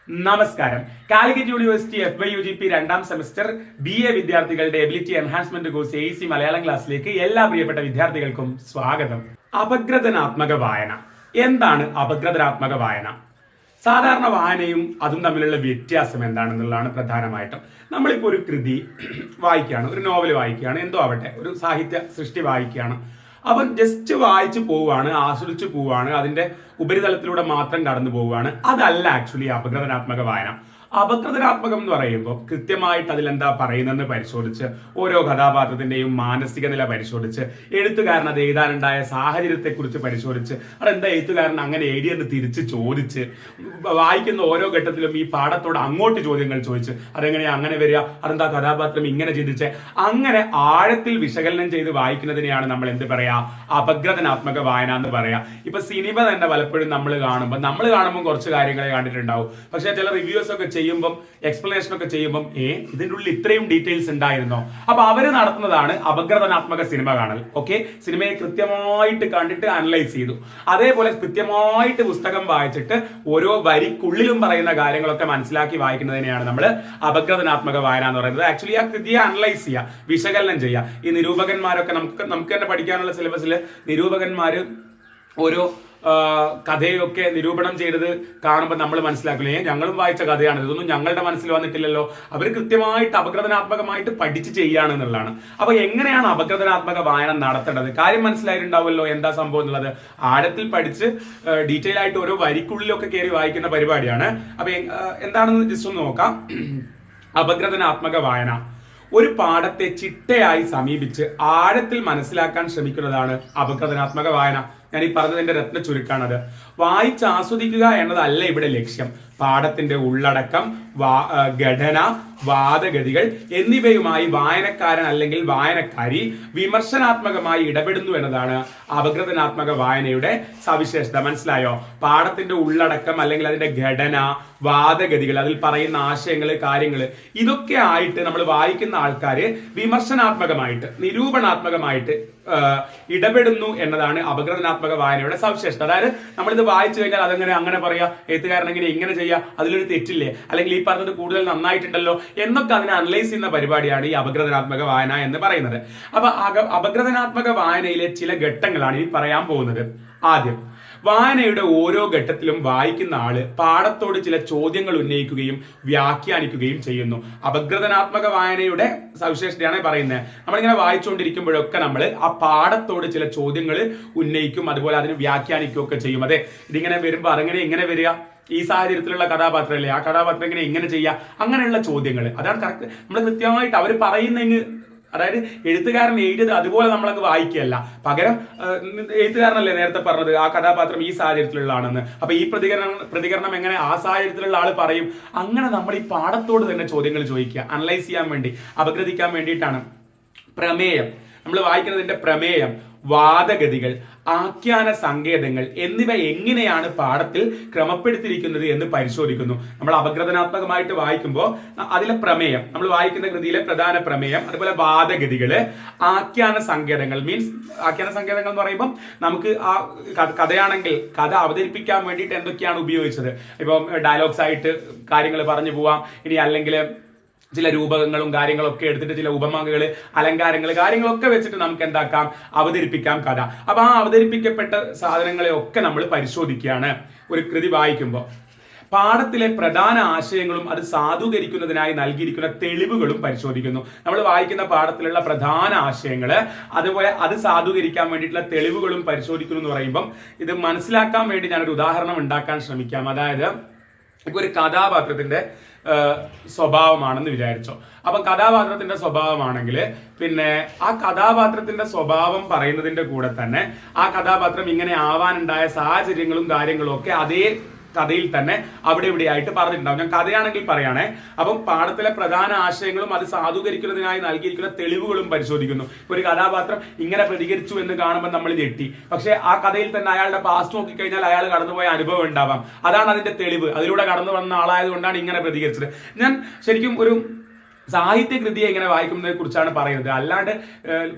നമസ്കാരം. Calicut university FYUGP രണ്ടാം semester BA വിദ്യാർത്ഥികളുടെ ability enhancement course AEC Malayalam ക്ലാസ്സിലേക്ക് എല്ലാ പ്രിയപ്പെട്ട വിദ്യാർത്ഥികൾക്കും സ്വാഗതം. അപഗ്രഥനാത്മക വായന. എന്താണ് അപഗ്രഥനാത്മക വായന? സാധാരണ വായനയും അതും തമ്മിലുള്ള വ്യത്യാസം എന്താണെന്നുള്ളതാണ് പ്രധാനമായിട്ടും. നമ്മളിപ്പോൾ ഒരു കൃതി വായിക്കുകയാണ്, ഒരു നോവൽ വായിക്കുകയാണ്, എന്തോ ആവട്ടെ, ഒരു സാഹിത്യ സൃഷ്ടി വായിക്കുകയാണ്. അവൻ ജസ്റ്റ് വായിച്ചു പോവുകയാണ്, ആസ്വദിച്ചു പോവുകയാണ്, അതിന്റെ ഉപരിതലത്തിലൂടെ മാത്രം കടന്നു പോവുകയാണ്. അതല്ല ആക്ച്വലി അപഗ്രഥനാത്മക വായന. അപഗ്രഥനാത്മകം എന്ന് പറയുമ്പോൾ കൃത്യമായിട്ട് അതിലെന്താ പറയുന്നതെന്ന് പരിശോധിച്ച്, ഓരോ കഥാപാത്രത്തിന്റെയും മാനസിക നില പരിശോധിച്ച്, എഴുത്തുകാരൻ അത് എഴുതാനുണ്ടായ സാഹചര്യത്തെക്കുറിച്ച് പരിശോധിച്ച്, അതെന്താ എഴുത്തുകാരൻ അങ്ങനെ എഴുതിയെന്ന് തിരിച്ച് ചോദിച്ച്, വായിക്കുന്ന ഓരോ ഘട്ടത്തിലും ഈ പാഠത്തോട് അങ്ങോട്ട് ചോദ്യങ്ങൾ ചോദിച്ച്, അതെങ്ങനെയാ അങ്ങനെ വരിക, അതെന്താ കഥാപാത്രം ഇങ്ങനെ ചിന്തിച്ച്, അങ്ങനെ ആഴത്തിൽ വിശകലനം ചെയ്ത് വായിക്കുന്നതിനെയാണ് നമ്മൾ എന്ത് പറയാ, അപഗ്രഥനാത്മക വായന എന്ന് പറയാ. ഇപ്പൊ സിനിമ തന്നെ പലപ്പോഴും നമ്മൾ കാണുമ്പോൾ കുറച്ച് കാര്യങ്ങളെ കണ്ടിട്ടുണ്ടാവും. പക്ഷെ ചില റിവ്യൂസ് ഒക്കെ ചെയ്യുമ്പോൾ, എക്സ്പ്ലനേഷൻ ഒക്കെ ചെയ്യുമ്പോൾ ഇതിന്റെ ഉള്ളിൽ ഇത്രയും ഡീറ്റെയിൽസ് ഉണ്ടായിരുന്നോ? അപ്പൊ അവര് നടത്തുന്നതാണ് അപഗ്രഥനാത്മക സിനിമ കാണൽ. ഓക്കെ, സിനിമയെ കൃത്യമായിട്ട് കണ്ടിട്ട് അനലൈസ് ചെയ്തു, അതേപോലെ കൃത്യമായിട്ട് പുസ്തകം വായിച്ചിട്ട് ഓരോ വരിക്കുള്ളിലും പറയുന്ന കാര്യങ്ങളൊക്കെ മനസ്സിലാക്കി വായിക്കുന്നതിനെയാണ് നമ്മൾ അപഗ്രഥനാത്മക വായന എന്ന് പറയുന്നത്. ആക്ച്വലി ആ കൃതിയെ അനലൈസ് ചെയ്യുക, വിശകലനം ചെയ്യുക. ഈ നിരൂപകന്മാരൊക്കെ നമുക്ക് തന്നെ പഠിക്കാനുള്ള സിലബസിൽ നിരൂപകന്മാര് ഓരോ കഥയൊക്കെ നിരൂപണം ചെയ്തത് കാണുമ്പോൾ നമ്മൾ മനസ്സിലാക്കില്ലേ, ഞങ്ങളും വായിച്ച കഥയാണ്, ഇതൊന്നും ഞങ്ങളുടെ മനസ്സിൽ വന്നിട്ടില്ലല്ലോ. അവർ കൃത്യമായിട്ട് അപഗ്രഥനാത്മകമായിട്ട് പഠിച്ച് ചെയ്യുകയാണെന്നുള്ളതാണ്. അപ്പൊ എങ്ങനെയാണ് അപഗ്രഥനാത്മക വായന നടത്തേണ്ടത്? കാര്യം മനസ്സിലായിട്ടുണ്ടാവുമല്ലോ എന്താ സംഭവം എന്നുള്ളത്. ആഴത്തിൽ പഠിച്ച് ഡീറ്റെയിൽ ആയിട്ട് ഓരോ വരിക്കുള്ളിലൊക്കെ കയറി വായിക്കുന്ന പരിപാടിയാണ്. അപ്പൊ എന്താണെന്ന് ജസ്റ്റ് ഒന്ന് നോക്കാം. അപഗ്രഥനാത്മക വായന ഒരു പാഠത്തെ ചിട്ടയായി സമീപിച്ച് ആഴത്തിൽ മനസ്സിലാക്കാൻ ശ്രമിക്കുന്നതാണ് അപഗ്രഥനാത്മക വായന. ഞാൻ ഈ പറഞ്ഞതിന്റെ രത്ന ചുരുക്കാണത്. വായിച്ച് ആസ്വദിക്കുക എന്നതല്ല ഇവിടെ ലക്ഷ്യം. പാഠത്തിന്റെ ഉള്ളടക്കം, ഘടന, വാദഗതികൾ എന്നിവയുമായി വായനക്കാരൻ അല്ലെങ്കിൽ വായനക്കാരി വിമർശനാത്മകമായി ഇടപെടുന്നു എന്നതാണ് അപഗ്രഥനാത്മക വായനയുടെ സവിശേഷത. മനസ്സിലായോ? പാഠത്തിന്റെ ഉള്ളടക്കം അല്ലെങ്കിൽ അതിന്റെ ഘടന, വാദഗതികൾ, അതിൽ പറയുന്ന ആശയങ്ങൾ, കാര്യങ്ങൾ, ഇതൊക്കെ ആയിട്ട് നമ്മൾ വായിക്കുന്ന ആൾക്കാര് വിമർശനാത്മകമായിട്ട്, നിരൂപണാത്മകമായിട്ട് ഇടപെടുന്നു എന്നതാണ് അപഗ്രഥനാത്മക വായനയുടെ സവിശേഷത. അതായത് നമ്മളിത് വായിച്ചു കഴിഞ്ഞാൽ അതെങ്ങനെ അങ്ങനെ പറയാ, എഴുത്തുകാരൻ എങ്ങനെ ഇങ്ങനെ ചെയ്യാ, അതിലൊരു തെറ്റില്ലേ, അല്ലെങ്കിൽ ഈ പറഞ്ഞത് കൂടുതൽ നന്നായിട്ടുണ്ടല്ലോ എന്നൊക്കെ അതിനെ അനലൈസ് ചെയ്യുന്ന പരിപാടിയാണ് ഈ അപഗ്രഥനാത്മക വായന എന്ന് പറയുന്നത്. അപ്പൊ അപഗ്രഥനാത്മക വായനയിലെ ചില ഘട്ടങ്ങളാണ് ഈ പറയാൻ പോകുന്നത്. ആദ്യം, വായനയുടെ ഓരോ ഘട്ടത്തിലും വായിക്കുന്ന ആള് പാഠത്തോട് ചില ചോദ്യങ്ങൾ ഉന്നയിക്കുകയും വ്യാഖ്യാനിക്കുകയും ചെയ്യുന്നു. അപഗ്രഥനാത്മക വായനയുടെ സവിശേഷതയാണ് പറയുന്നത്. നമ്മളിങ്ങനെ വായിച്ചുകൊണ്ടിരിക്കുമ്പോഴൊക്കെ നമ്മൾ ആ പാഠത്തോട് ചില ചോദ്യങ്ങൾ ഉന്നയിക്കും, അതുപോലെ അതിന് വ്യാഖ്യാനിക്കുകയൊക്കെ ചെയ്യും. അതെ, ഇതിങ്ങനെ വരുമ്പോൾ അതെങ്ങനെ ഇങ്ങനെ വരിക, ഈ സാഹചര്യത്തിലുള്ള കഥാപാത്രമല്ലേ, ആ കഥാപാത്രം ഇങ്ങനെ ഇങ്ങനെ ചെയ്യുക, അങ്ങനെയുള്ള ചോദ്യങ്ങൾ. അതാണ് കറക്റ്റ്. നമ്മൾ കൃത്യമായിട്ട് അവർ പറയുന്നെങ്കിൽ, അതായത് എഴുത്തുകാരൻ എഴുതിയത് അതുപോലെ നമ്മളത് വായിക്കുകയല്ല, പകരം എഴുത്തുകാരനല്ലേ നേരത്തെ പറഞ്ഞത് ആ കഥാപാത്രം ഈ സാഹചര്യത്തിലുള്ള ആണെന്ന്, അപ്പൊ ഈ പ്രതികരണം എങ്ങനെ ആ സാഹചര്യത്തിലുള്ള ആള് പറയും, അങ്ങനെ നമ്മൾ ഈ പാഠത്തോട് തന്നെ ചോദ്യങ്ങൾ ചോദിക്കുക, അനലൈസ് ചെയ്യാൻ വേണ്ടി, അപഗ്രഥിക്കാൻ വേണ്ടിയിട്ടാണ്. പ്രമേയം, നമ്മൾ വായിക്കുന്നതിന്റെ പ്രമേയം, വാദഗതികൾ, ആഖ്യാന സങ്കേതങ്ങൾ എന്നിവ എങ്ങനെയാണ് പാഠത്തിൽ ക്രമപ്പെടുത്തിയിരിക്കുന്നത് എന്ന് പരിശോധിക്കുന്നു. നമ്മൾ അപഗ്രഥനാത്മകമായിട്ട് വായിക്കുമ്പോൾ അതിലെ പ്രമേയം, നമ്മൾ വായിക്കുന്ന കൃതിയിലെ പ്രധാന പ്രമേയം, അതുപോലെ വാദഗതികള്, ആഖ്യാന സങ്കേതങ്ങൾ. മീൻസ് ആഖ്യാന സങ്കേതങ്ങൾ എന്ന് പറയുമ്പോൾ നമുക്ക് ആ കഥയാണെങ്കിൽ കഥ അവതരിപ്പിക്കാൻ വേണ്ടിയിട്ട് എന്തൊക്കെയാണ് ഉപയോഗിച്ചത്. ഇപ്പം ഡയലോഗ്സ് ആയിട്ട് കാര്യങ്ങൾ പറഞ്ഞു പോവാം, ഇനി അല്ലെങ്കിൽ ചില രൂപകങ്ങളും കാര്യങ്ങളൊക്കെ എടുത്തിട്ട് ചില ഉപമകള്, അലങ്കാരങ്ങൾ, കാര്യങ്ങളൊക്കെ വെച്ചിട്ട് നമുക്ക് എന്താക്കാം, അവതരിപ്പിക്കാം കഥ. അപ്പൊ ആ അവതരിപ്പിക്കപ്പെട്ട സാധനങ്ങളെ ഒക്കെ നമ്മൾ പരിശോധിക്കുകയാണ് ഒരു കൃതി വായിക്കുമ്പോൾ. പാഠത്തിലെ പ്രധാന ആശയങ്ങളും അത് സാധൂകരിക്കുന്നതിനായി നൽകിയിരിക്കുന്ന തെളിവുകളും പരിശോധിക്കുന്നു. നമ്മൾ വായിക്കുന്ന പാഠത്തിലുള്ള പ്രധാന ആശയങ്ങള്, അതുപോലെ അത് സാധൂകരിക്കാൻ വേണ്ടിയിട്ടുള്ള തെളിവുകളും പരിശോധിക്കുന്നു എന്ന് പറയുമ്പം ഇത് മനസ്സിലാക്കാൻ വേണ്ടി ഞാനൊരു ഉദാഹരണം ഉണ്ടാക്കാൻ ശ്രമിക്കാം. അതായത് ഇപ്പൊ ഒരു കഥാപാത്രത്തിന്റെ സ്വഭാവമാണെന്ന് വിചാരിച്ചോ. അപ്പൊ കഥാപാത്രത്തിന്റെ സ്വഭാവമാണെങ്കിൽ പിന്നെ ആ കഥാപാത്രത്തിന്റെ സ്വഭാവം പറയുന്നതിന്റെ കൂടെ തന്നെ ആ കഥാപാത്രം ഇങ്ങനെ ആവാനുണ്ടായ സാഹചര്യങ്ങളും കാര്യങ്ങളും ഒക്കെ അതേ കഥയിൽ തന്നെ അവിടെ ഇവിടെയായിട്ട് പറഞ്ഞിട്ടുണ്ടാവും. ഞാൻ കഥയാണെങ്കിൽ പറയുകയാണെ. അപ്പം പാഠത്തിലെ പ്രധാന ആശയങ്ങളും അത് സാധൂകരിക്കുന്നതിനായി നൽകിയിരിക്കുന്ന തെളിവുകളും പരിശോധിക്കുന്നു. ഒരു കഥാപാത്രം ഇങ്ങനെ പ്രതികരിച്ചു എന്ന് കാണുമ്പോൾ നമ്മൾ ഞെട്ടി, പക്ഷെ ആ കഥയിൽ തന്നെ അയാളുടെ പാസ്റ്റ് നോക്കിക്കഴിഞ്ഞാൽ അയാൾ കടന്നുപോയ അനുഭവം ഉണ്ടാവാം. അതാണ് അതിന്റെ തെളിവ്. അതിലൂടെ കടന്നു വന്ന ആളായതുകൊണ്ടാണ് ഇങ്ങനെ പ്രതികരിച്ചത്. ഞാൻ ശരിക്കും ഒരു സാഹിത്യകൃതിയെ ഇങ്ങനെ വായിക്കുന്നതിനെ കുറിച്ചാണ് പറയുന്നത്. അല്ലാണ്ട്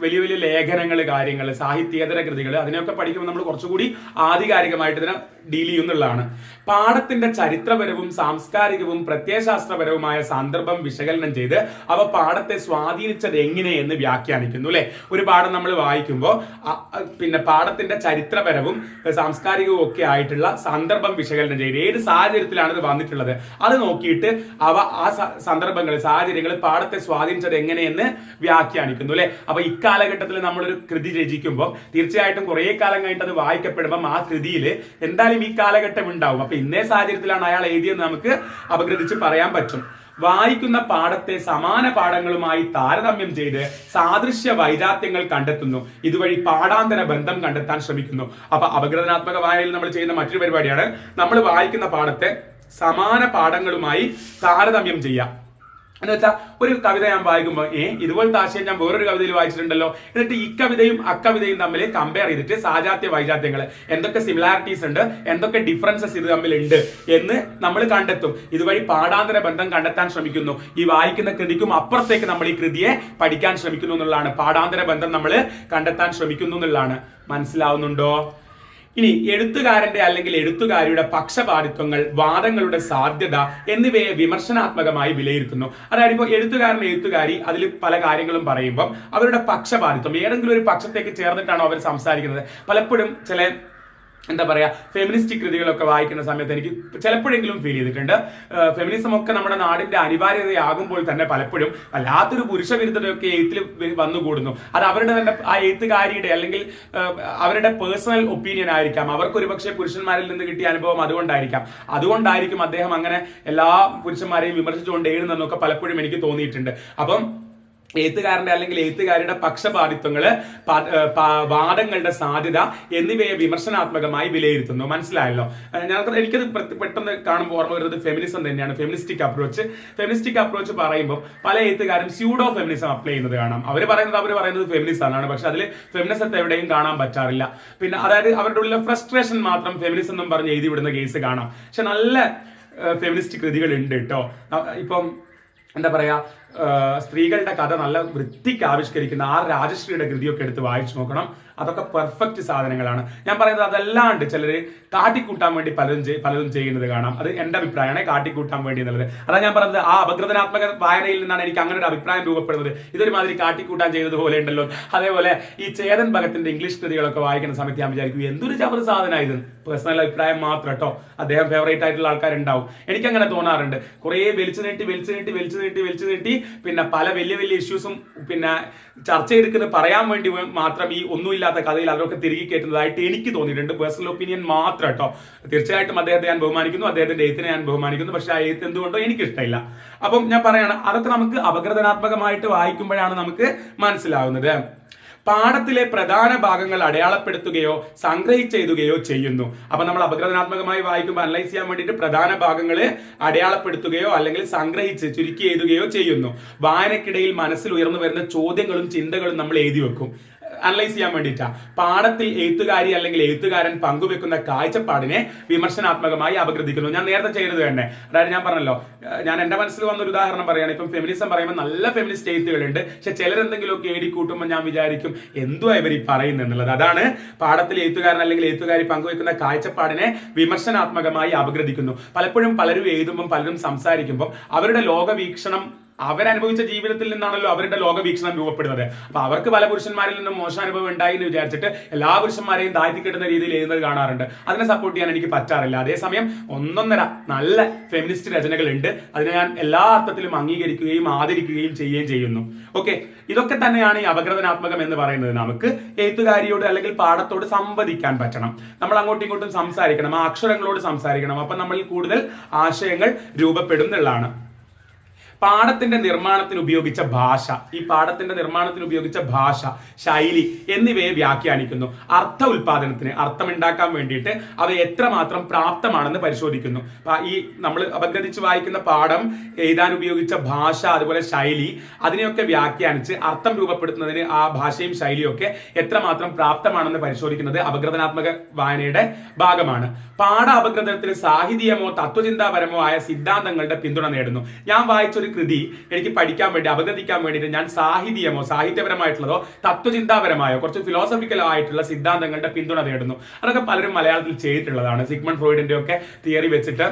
വലിയ വലിയ ലേഖനങ്ങൾ, കാര്യങ്ങൾ, സാഹിത്യേതര കൃതികൾ, അതിനെയൊക്കെ പഠിക്കുമ്പോൾ നമ്മൾ കുറച്ചുകൂടി ആധികാരികമായിട്ട് ഇതിനെ ഡീൽ ചെയ്യുന്നുള്ളതാണ്. പാഠത്തിന്റെ ചരിത്രപരവും സാംസ്കാരികവും പ്രത്യയശാസ്ത്രപരവുമായ സന്ദർഭം വിശകലനം ചെയ്ത് അവ പാഠത്തെ സ്വാധീനിച്ചത് എങ്ങനെയെന്ന് വ്യാഖ്യാനിക്കുന്നു. അല്ലെ, ഒരു പാഠം നമ്മൾ വായിക്കുമ്പോൾ പിന്നെ പാഠത്തിന്റെ ചരിത്രപരവും സാംസ്കാരികവും ഒക്കെ ആയിട്ടുള്ള സന്ദർഭം വിശകലനം ചെയ്ത് ഏത് സാഹചര്യത്തിലാണ് ഇത് വന്നിട്ടുള്ളത് അത് നോക്കിയിട്ട് അവ ആ സന്ദർഭങ്ങൾ സാഹചര്യങ്ങൾ പാഠത്തെ സ്വാധീനിച്ചത് എങ്ങനെയെന്ന് വ്യാഖ്യാനിക്കുന്നു. അല്ലെ, അപ്പൊ ഇക്കാലഘട്ടത്തിൽ നമ്മളൊരു കൃതി രചിക്കുമ്പോൾ തീർച്ചയായിട്ടും കുറെ കാലം കഴിഞ്ഞിട്ട് അത് വായിക്കപ്പെടുമ്പോൾ ആ കൃതിയിൽ എന്തായാലും ഈ കാലഘട്ടം ഉണ്ടാവും. അപ്പൊ ഇന്നേ സാഹചര്യത്തിലാണ് അയാൾ എഴുതിയെന്ന് നമുക്ക് അപഗ്രഥിച്ച് പറയാൻ പറ്റും. വായിക്കുന്ന പാഠത്തെ സമാന പാഠങ്ങളുമായി താരതമ്യം ചെയ്ത് സാദൃശ്യ വൈരാത്യങ്ങൾ കണ്ടെത്തുന്നു. ഇതുവഴി പാഠാന്തര ബന്ധം കണ്ടെത്താൻ ശ്രമിക്കുന്നു. അപ്പൊ അപഗ്രഥനാത്മക വായനയിൽ നമ്മൾ ചെയ്യുന്ന മറ്റൊരു പരിപാടിയാണ് നമ്മൾ വായിക്കുന്ന പാഠത്തെ സമാന പാഠങ്ങളുമായി താരതമ്യം ചെയ്യുക. എന്ന് വെച്ചാൽ ഒരു കവിത ഞാൻ വായിക്കുമ്പോൾ ഇതുപോലത്തെ ആശയം ഞാൻ വേറൊരു കവിതയിൽ വായിച്ചിട്ടുണ്ടല്ലോ, എന്നിട്ട് ഈ കവിതയും അക്കവിതയും തമ്മിൽ കമ്പയർ ചെയ്തിട്ട് സാജാത്യ വൈജാത്യങ്ങൾ എന്തൊക്കെ സിമിലാരിറ്റീസ് ഉണ്ട്, എന്തൊക്കെ ഡിഫറൻസസ് ഇത് തമ്മിൽ ഉണ്ട് എന്ന് നമ്മൾ കണ്ടെത്തും. ഇതുവഴി പാഠാന്തര ബന്ധം കണ്ടെത്താൻ ശ്രമിക്കുന്നു. ഈ വായിക്കുന്ന കൃതിക്കും അപ്പുറത്തേക്ക് നമ്മൾ ഈ കൃതിയെ പഠിക്കാൻ ശ്രമിക്കുന്നു എന്നുള്ളതാണ്. പാഠാന്തര ബന്ധം നമ്മൾ കണ്ടെത്താൻ ശ്രമിക്കുന്നു എന്നുള്ളതാണ്. മനസ്സിലാവുന്നുണ്ടോ? ഇനി എഴുത്തുകാരന്റെ അല്ലെങ്കിൽ എഴുത്തുകാരിയുടെ പക്ഷപാതിത്വങ്ങൾ, വാദങ്ങളുടെ സാധ്യത എന്നിവയെ വിമർശനാത്മകമായി വിലയിരുത്തുന്നു. അതായത് ഇപ്പോൾ എഴുത്തുകാരി അതിൽ പല കാര്യങ്ങളും പറയുമ്പോൾ അവരുടെ പക്ഷപാതിത്വം ഏതെങ്കിലും ഒരു പക്ഷത്തേക്ക് ചേർന്നിട്ടാണോ അവർ സംസാരിക്കുന്നത്. പലപ്പോഴും ചില എന്താ പറയാ ഫെമിനിസ്റ്റ് കൃതികളൊക്കെ വായിക്കുന്ന സമയത്ത് എനിക്ക് ചിലപ്പോഴെങ്കിലും ഫീൽ ചെയ്തിട്ടുണ്ട്, ഫെമിനിസം ഒക്കെ നമ്മുടെ നാടിന്റെ അനിവാര്യതയാകുമ്പോൾ തന്നെ പലപ്പോഴും വല്ലാത്തൊരു പുരുഷ വിരുദ്ധതയൊക്കെ എഴുത്തിൽ വന്നുകൂടുന്നു. അത് അവരുടെ തന്നെ ആ എഴുത്തുകാരിയുടെ അല്ലെങ്കിൽ അവരുടെ പേഴ്സണൽ ഒപ്പീനിയൻ ആയിരിക്കാം. അവർക്ക് ഒരുപക്ഷെ പുരുഷന്മാരിൽ നിന്ന് കിട്ടിയ അനുഭവം അതുകൊണ്ടായിരിക്കും അദ്ദേഹം അങ്ങനെ എല്ലാ പുരുഷന്മാരെയും വിമർശിച്ചുകൊണ്ട് എഴുതുന്നതെന്നൊക്കെ പലപ്പോഴും എനിക്ക് തോന്നിയിട്ടുണ്ട്. അപ്പം എഴുത്തുകാരന്റെ അല്ലെങ്കിൽ എഴുത്തുകാരുടെ പക്ഷപാതിത്വങ്ങള്, വാദങ്ങളുടെ സാധ്യത എന്നിവയെ വിമർശനാത്മകമായി വിലയിരുത്തുന്നു. മനസ്സിലായല്ലോ? എനിക്കത് പെട്ടെന്ന് കാണുമ്പോൾ ഓർമ്മ വരുന്നത് ഫെമിനിസം തന്നെയാണ്, ഫെമിനിസ്റ്റിക് അപ്രോച്ച് പറയുമ്പോൾ പല എഴുത്തുകാരും സ്യൂഡോ ഫെമിനിസം അപ്ലൈ ചെയ്യുന്നത് കാണാം. അവർ പറയുന്നത് ഫെമിനിസം ആണ്, പക്ഷെ അതിൽ ഫെമിനിസത്തെ എവിടെയും കാണാൻ പറ്റാറില്ല. പിന്നെ അതായത് അവരുടെ ഉള്ള ഫ്രസ്ട്രേഷൻ മാത്രം ഫെമിനിസം എന്നും പറഞ്ഞ് എഴുതി വിടുന്ന കേസ് കാണാം. പക്ഷെ നല്ല ഫെമിനിസ്റ്റ് കൃതികൾ ഉണ്ട് കേട്ടോ. ഇപ്പം എന്താ പറയാ, സ്ത്രീകളുടെ കഥ നല്ല വൃത്തിക്ക് ആവിഷ്കരിക്കുന്ന രാജശ്രീയുടെ കൃതിയൊക്കെ എടുത്ത് വായിച്ചു നോക്കണം. അതൊക്കെ പെർഫെക്റ്റ് സാധനങ്ങളാണ്. ഞാൻ പറയുന്നത് അതല്ലാണ്ട് ചിലർ കാട്ടിക്കൂട്ടാൻ വേണ്ടി പലതും ചെയ്യുന്നത് കാണാം. അത് എന്റെ അഭിപ്രായമാണ്, കാട്ടിക്കൂട്ടാൻ വേണ്ടി എന്നുള്ളത്. അതാ ഞാൻ പറഞ്ഞത്, ആ അപഗ്രഥനാത്മക വായനയിൽ നിന്നാണ് എനിക്ക് അങ്ങനെ ഒരു അഭിപ്രായം രൂപപ്പെടുന്നത്. ഇതൊരുമാതിരി കാട്ടിക്കൂട്ടാൻ ചെയ്തതുപോലെ ഉണ്ടല്ലോ. അതേപോലെ ഈ ചേതൻ ഭഗത്തിന്റെ ഇംഗ്ലീഷ് കൃതികളൊക്കെ വായിക്കുന്ന സമയത്ത് ഞാൻ വിചാരിക്കും എന്തൊരു ജബർ സാധനമായത്. പേഴ്സണൽ അഭിപ്രായം മാത്രം കേട്ടോ, അദ്ദേഹം ഫേവറേറ്റ് ആയിട്ടുള്ള ആൾക്കാരുണ്ടാവും. എനിക്കങ്ങനെ തോന്നാറുണ്ട്. കുറെ വലിച്ചു നീട്ടി പിന്നെ പല വലിയ ഇഷ്യൂസും പിന്നെ ചർച്ച ചെയ്തിരിക്കുന്നത് പറയാൻ വേണ്ടി മാത്രം ഈ ഒന്നുമില്ലാത്ത കഥയിൽ അവരൊക്കെ തിരികെ കയറ്റുന്നതായിട്ട് എനിക്ക് തോന്നിയിട്ടുണ്ട്. പേഴ്സണൽ ഒപ്പീനിയൻ മാത്രം കേട്ടോ. തീർച്ചയായിട്ടും അദ്ദേഹത്തെ ഞാൻ ബഹുമാനിക്കുന്നു, അദ്ദേഹത്തിന്റെ എഴുത്തിനെ ഞാൻ ബഹുമാനിക്കുന്നു. പക്ഷെ ആ എഴുത്ത് എന്തുകൊണ്ടോ എനിക്ക് ഇഷ്ടമില്ല. അപ്പം ഞാൻ പറയാണ്, അതൊക്കെ നമുക്ക് അപഗ്രഥനാത്മകമായിട്ട് വായിക്കുമ്പോഴാണ് നമുക്ക് മനസ്സിലാവുന്നത്. പാഠത്തിലെ പ്രധാന ഭാഗങ്ങൾ അടയാളപ്പെടുത്തുകയോ സംഗ്രഹിച്ചെഴുതുകയോ ചെയ്യുന്നു. അപ്പൊ നമ്മൾ അപഗ്രഥനാത്മകമായി വായിക്കുമ്പോൾ അനലൈസ് ചെയ്യാൻ വേണ്ടിയിട്ട് പ്രധാന ഭാഗങ്ങളെ അടയാളപ്പെടുത്തുകയോ അല്ലെങ്കിൽ സംഗ്രഹിച്ച് ചുരുക്കി എഴുതുകയോ ചെയ്യുന്നു. വായനക്കിടയിൽ മനസ്സിൽ ഉയർന്നു വരുന്ന ചോദ്യങ്ങളും ചിന്തകളും നമ്മൾ എഴുതി വെക്കും. അനലൈസ് ചെയ്യാൻ വേണ്ടിയിട്ടാണ്. പാഠത്തിൽ എഴുത്തുകാരി അല്ലെങ്കിൽ എഴുത്തുകാരൻ പങ്കുവെക്കുന്ന കാഴ്ചപ്പാടിനെ വിമർശനാത്മകമായി അപഗ്രഥിക്കുന്നു. ഞാൻ നേരത്തെ ചെയ്തത് തന്നെ, അതായത് ഞാൻ പറഞ്ഞല്ലോ, ഞാൻ എന്റെ മനസ്സിൽ വന്ന ഒരു ഉദാഹരണം പറയുകയാണ്. ഇപ്പം ഫെമിനിസം പറയുമ്പോൾ നല്ല ഫെമിനിസ്റ്റ് എഴുത്തുകളുണ്ട്, പക്ഷെ ചിലരെന്തെങ്കിലുമൊക്കെ എഴുതി കൂട്ടുമ്പോൾ ഞാൻ വിചാരിക്കും എന്തുവാ ഇവർ ഈ പറയുന്നത് എന്നുള്ളത്. അതാണ് പാഠത്തിൽ എഴുത്തുകാരൻ അല്ലെങ്കിൽ എഴുത്തുകാരി പങ്കുവെക്കുന്ന കാഴ്ചപ്പാടിനെ വിമർശനാത്മകമായി അപഗ്രഥിക്കുന്നു. പലപ്പോഴും പലരും എഴുതുമ്പോൾ പലരും സംസാരിക്കുമ്പോൾ അവരുടെ ലോകവീക്ഷണം അവരനുഭവിച്ച ജീവിതത്തിൽ നിന്നാണല്ലോ അവരുടെ ലോകവീക്ഷണം രൂപപ്പെടുന്നത്. അപ്പൊ അവർക്ക് പല പുരുഷന്മാരിൽ നിന്നും മോശാനുഭവം ഉണ്ടായി എന്ന് വിചാരിച്ചിട്ട് എല്ലാ പുരുഷന്മാരെയും താഴ്ത്തിക്കിട്ടുന്ന രീതിയിൽ എഴുതുന്നത് കാണാറുണ്ട്. അതിനെ സപ്പോർട്ട് ചെയ്യാൻ എനിക്ക് പറ്റാറില്ല. അതേസമയം ഒന്നൊന്നര നല്ല ഫെമിനിസ്റ്റ് രചനകളുണ്ട്. അതിനെ ഞാൻ എല്ലാ അർത്ഥത്തിലും അംഗീകരിക്കുകയും ആദരിക്കുകയും ചെയ്യുന്നു. ഓക്കെ, ഇതൊക്കെ തന്നെയാണ് ഈ അപഗ്രഥനാത്മകം എന്ന് പറയുന്നത്. നമുക്ക് എഴുത്തുകാരിയോട് അല്ലെങ്കിൽ പാഠത്തോട് സംവദിക്കാൻ പറ്റണം. നമ്മൾ അങ്ങോട്ടും ഇങ്ങോട്ടും സംസാരിക്കണം, ആ അക്ഷരങ്ങളോട് സംസാരിക്കണം. അപ്പൊ നമ്മളിൽ കൂടുതൽ ആശയങ്ങൾ രൂപപ്പെടും എന്നുള്ളതാണ്. പാഠത്തിന്റെ നിർമ്മാണത്തിന് ഉപയോഗിച്ച ഭാഷ, ശൈലി എന്നിവയെ വ്യാഖ്യാനിക്കുന്നു. അർത്ഥ ഉൽപാദനത്തിന്, അർത്ഥമുണ്ടാക്കാൻ വേണ്ടിയിട്ട് അവ എത്രമാത്രം പ്രാപ്തമാണെന്ന് പരിശോധിക്കുന്നു. ഈ നമ്മൾ അപഗ്രഥിച്ച് വായിക്കുന്ന പാഠം എഴുതാൻ ഉപയോഗിച്ച ഭാഷ, അതുപോലെ ശൈലി, അതിനെയൊക്കെ വ്യാഖ്യാനിച്ച് അർത്ഥം രൂപപ്പെടുത്തുന്നതിന് ആ ഭാഷയും ശൈലിയും ഒക്കെ എത്രമാത്രം പ്രാപ്തമാണെന്ന് പരിശോധിക്കുന്നത് അപഗ്രഥനാത്മക വായനയുടെ ഭാഗമാണ്. പാഠ അപഗ്രഥനത്തിന് സാഹിത്യമോ തത്വചിന്താപരമോ ആയ സിദ്ധാന്തങ്ങളുടെ പിന്തുണ നേടുന്നു. ഞാൻ വായിച്ചൊരു കൃതി എനിക്ക് പഠിക്കാൻ വേണ്ടി അപഗ്രഥിക്കാൻ വേണ്ടിയിട്ട് ഞാൻ സാഹിത്യപരമായിട്ടുള്ളതോ തത്വചിന്താപരമായോ കുറച്ച് ഫിലോസഫിക്കലോ ആയിട്ടുള്ള സിദ്ധാന്തങ്ങളുടെ പിന്തുണ തേടുന്നു. അതൊക്കെ പലരും മലയാളത്തിൽ ചെയ്തിട്ടുള്ളതാണ്. സിഗ്മണ്ട് ഫ്രോയിഡിന്റെ ഒക്കെ തിയറി വെച്ചിട്ട്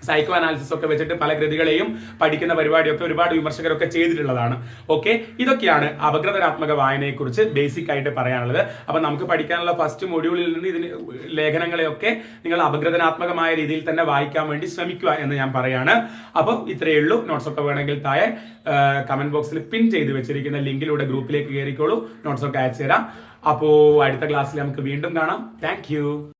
സൈക്കോ അനാലിസിസ് ഒക്കെ വെച്ചിട്ട് പല കൃതികളെയും പഠിക്കുന്ന പരിപാടിയൊക്കെ ഒരുപാട് വിമർശകരൊക്കെ ചെയ്തിട്ടുള്ളതാണ്. ഓക്കെ, ഇതൊക്കെയാണ് അപഗ്രഥനാത്മക വായനയെക്കുറിച്ച് ബേസിക് ആയിട്ട് പറയാനുള്ളത്. അപ്പൊ നമുക്ക് പഠിക്കാനുള്ള ഫസ്റ്റ് മൊഡ്യൂളിൽ നിന്ന് ഇതിന് ലേഖനങ്ങളെയൊക്കെ നിങ്ങൾ അപഗ്രഥനാത്മകമായ രീതിയിൽ തന്നെ വായിക്കാൻ വേണ്ടി ശ്രമിക്കുക എന്ന് ഞാൻ പറയാണ്. അപ്പോൾ ഇത്രയേ ഉള്ളൂ. നോട്ട്സ് ഒക്കെ വേണമെങ്കിൽ താഴെ കമന്റ് ബോക്സിൽ പിൻ ചെയ്ത് വെച്ചിരിക്കുന്ന ലിങ്കിലൂടെ ഗ്രൂപ്പിലേക്ക് കയറിക്കോളൂ. നോട്ട്സ് ഒക്കെ അയച്ചു തരാം. അപ്പോൾ അടുത്ത ക്ലാസ്സിൽ നമുക്ക് വീണ്ടും കാണാം. താങ്ക്